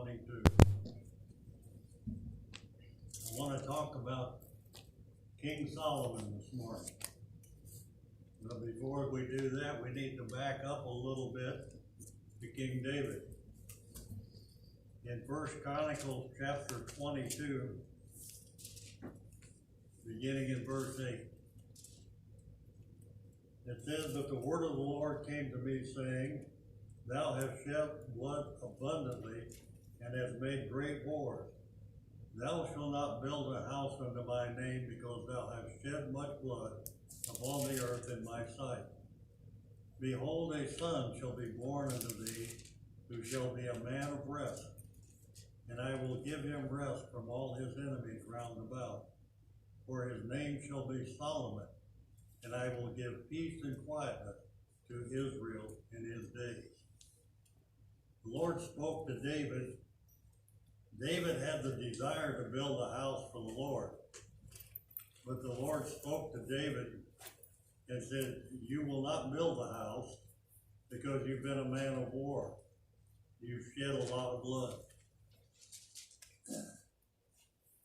22. I want to talk about King Solomon this morning. But before we do that, we need to back up a little bit to King David. In 1 Chronicles chapter 22, beginning in verse 8, it says, "But the word of the Lord came to me, saying, Thou hast shed blood abundantly, and hast made great wars. Thou shalt not build a house unto my name, because thou hast shed much blood upon the earth in my sight. Behold, a son shall be born unto thee, who shall be a man of rest, and I will give him rest from all his enemies round about. For his name shall be Solomon, and I will give peace and quietness to Israel in his days." The Lord spoke to David. David had the desire to build a house for the Lord. But the Lord spoke to David and said, "You will not build a house because you've been a man of war. You've shed a lot of blood."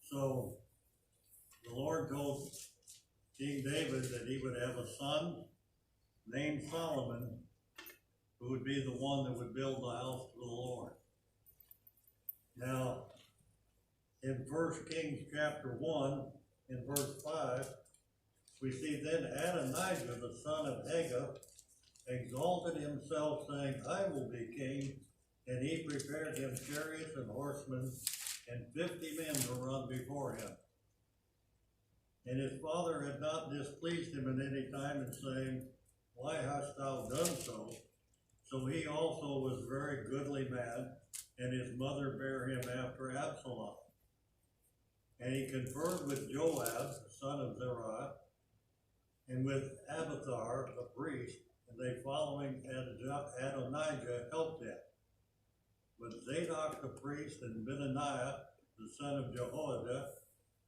So the Lord told King David that he would have a son named Solomon, who would be the one that would build the house for the Lord. Now, in 1 Kings chapter 1, in verse 5, we see, "Then Adonijah, the son of Haggith, exalted himself, saying, I will be king. And he prepared him chariots and horsemen, and 50 men to run before him. And his father had not displeased him at any time in saying, Why hast thou done so? So he also was a very goodly man, and his mother bare him after Absalom. And he conferred with Joab, the son of Zeruiah, and with Abiathar the priest, and they following Adonijah helped him. But Zadok the priest, and Benaiah the son of Jehoiada,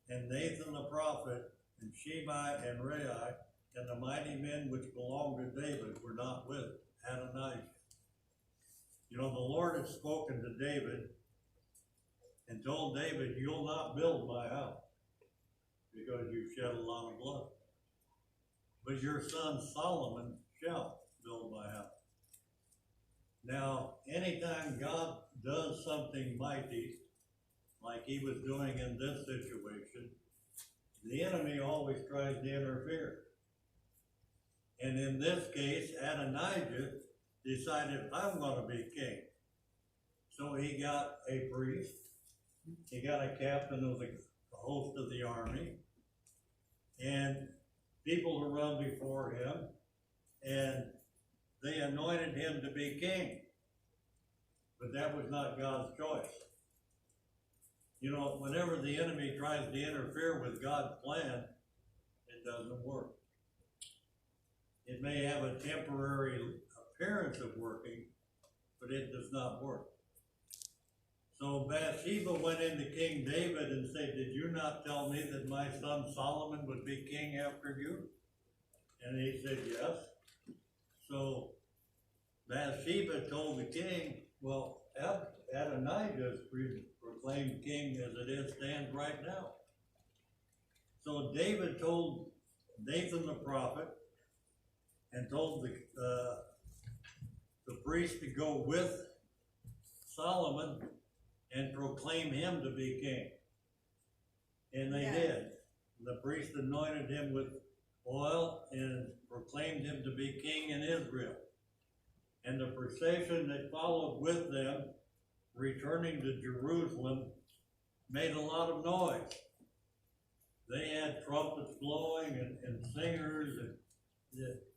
and Nathan the prophet, and Shimei and Rei, and the mighty men which belonged to David were not with Adonijah." You know, the Lord had spoken to David and told David, "You'll not build my house because you've shed a lot of blood. But your son Solomon shall build my house." Now, anytime God does something mighty, like he was doing in this situation, the enemy always tries to interfere. And in this case, Adonijah decided, "I'm going to be king." So he got a priest, he got a captain of the host of the army, and people to run before him, and they anointed him to be king. But that was not God's choice. You know, whenever the enemy tries to interfere with God's plan, it doesn't work. It may have a temporary appearance of working, but it does not work. So Bathsheba went into King David and said, "Did you not tell me that my son Solomon would be king after you?" And he said, "Yes." So Bathsheba told the king, "Well, Adonijah is proclaimed king as it is stands right now." So David told Nathan the prophet and told the priest to go with Solomon and proclaim him to be king. And they did. The priest anointed him with oil and proclaimed him to be king in Israel. And the procession that followed with them, returning to Jerusalem, made a lot of noise. They had trumpets blowing and singers, and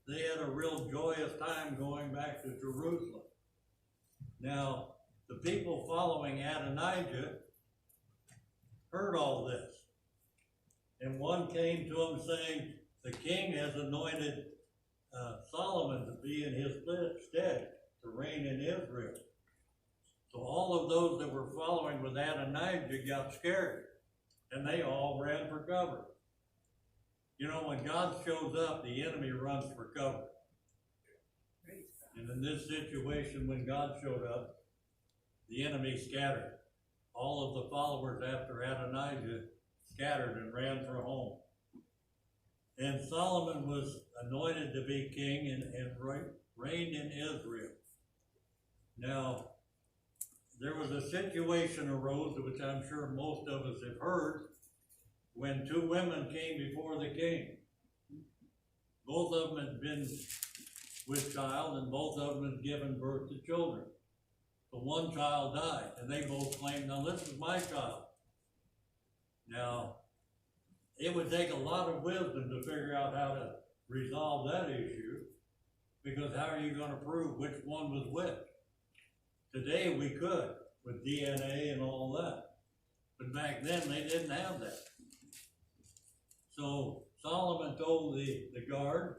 they had a real joyous time going back to Jerusalem. Now, the people following Adonijah heard all this. And one came to him saying, "The king has anointed Solomon to be in his stead to reign in Israel." So all of those that were following with Adonijah got scared, and they all ran for cover. You know, when God shows up, the enemy runs for cover. And in this situation, when God showed up, the enemy scattered. all of the followers after Adonijah scattered and ran for home. And Solomon was anointed to be king and reigned in Israel. Now, there was a situation arose, which I'm sure most of us have heard, when two women came before the king. Both of them had been with child, and both of them had given birth to children. But one child died, and they both claimed, now this is my child. Now, it would take a lot of wisdom to figure out how to resolve that issue, because how are you going to prove which one was which? Today we could, with DNA and all that. But back then they didn't have that. So Solomon told the guard,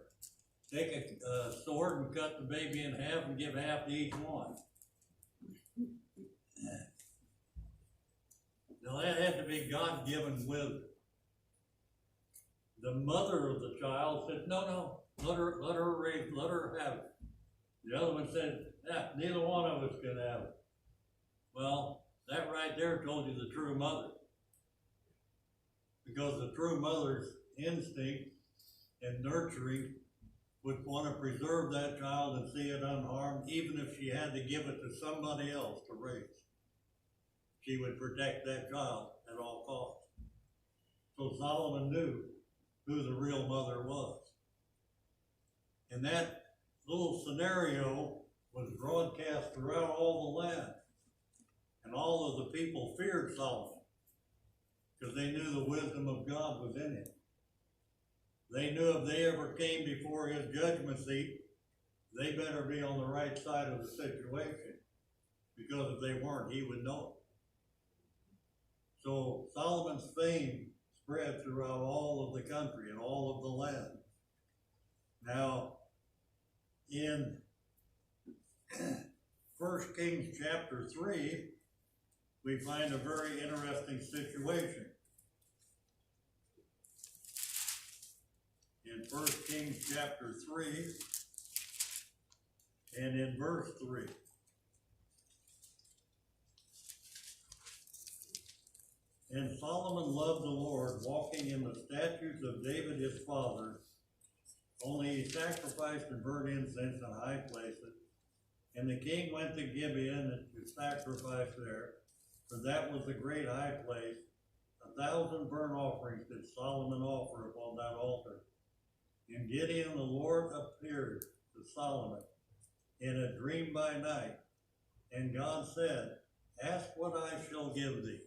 take a sword and cut the baby in half and give half to each one. Now that had to be God-given wisdom. The mother of the child said, no, let her raise, let her have it. The other one said, neither one of us can have it. Well, that right there told you the true mother. Because the true mother's instinct and nurturing would want to preserve that child and see it unharmed, even if she had to give it to somebody else to raise. She would protect that child at all costs. So Solomon knew who the real mother was. And that little scenario was broadcast throughout all the land. And all of the people feared Solomon because they knew the wisdom of God was in him. They knew if they ever came before his judgment seat, they better be on the right side of the situation, because if they weren't, he would know. So Solomon's fame spread throughout all of the country and all of the land. Now, in 1 Kings chapter 3, we find a very interesting situation. In 1 Kings chapter 3, and in verse 3. And Solomon loved the Lord, walking in the statutes of David his father. Only he sacrificed and burnt incense in high places. And the king went to Gibeon to sacrifice there, for that was the great high place. 1,000 burnt offerings did Solomon offer upon that altar. In Gibeon the Lord appeared to Solomon in a dream by night. And God said, ask what I shall give thee.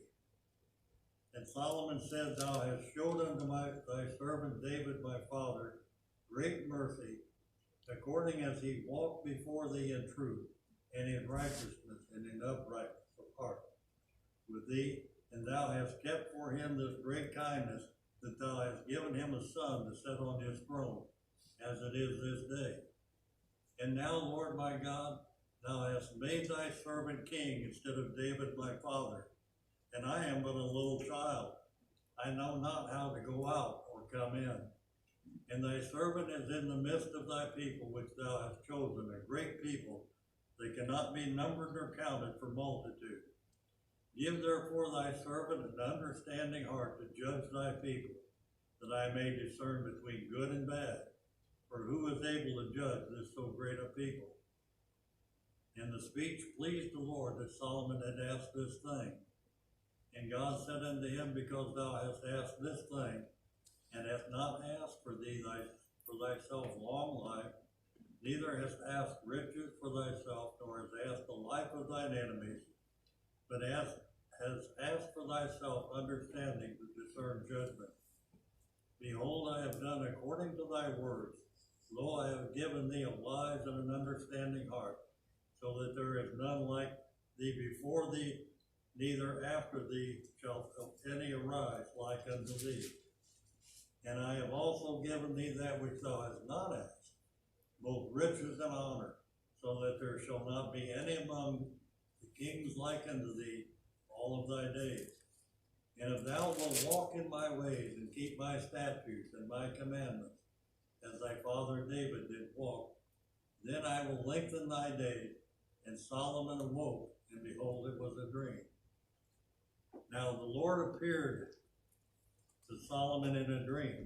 And Solomon said, thou hast showed unto thy servant David my father great mercy, according as he walked before thee in truth, and in righteousness, and in uprightness of heart with thee, and thou hast kept for him this great kindness, that thou hast given him a son to sit on his throne, as it is this day. And now, Lord my God, thou hast made thy servant king instead of David my father, and I am but a little child. I know not how to go out or come in. And thy servant is in the midst of thy people, which thou hast chosen, a great people, that cannot be numbered nor counted for multitude. Give therefore thy servant an understanding heart to judge thy people, that I may discern between good and bad. For who is able to judge this so great a people? And the speech pleased the Lord that Solomon had asked this thing. And God said unto him, because thou hast asked this thing, and hast not asked for thyself long life, neither hast asked riches for thyself, nor hast asked the life of thine enemies, but hast asked for thyself understanding to discern judgment. Behold, I have done according to thy words. Lo, I have given thee a wise and an understanding heart, so that there is none like thee before thee, neither after thee shall any arise like unto thee. And I have also given thee that which thou hast not asked, both riches and honor, so that there shall not be any among the kings like unto thee all of thy days. And if thou wilt walk in my ways and keep my statutes and my commandments, as thy father David did walk, then I will lengthen thy days. And Solomon awoke, and behold, it was a dream. Lord appeared to Solomon in a dream.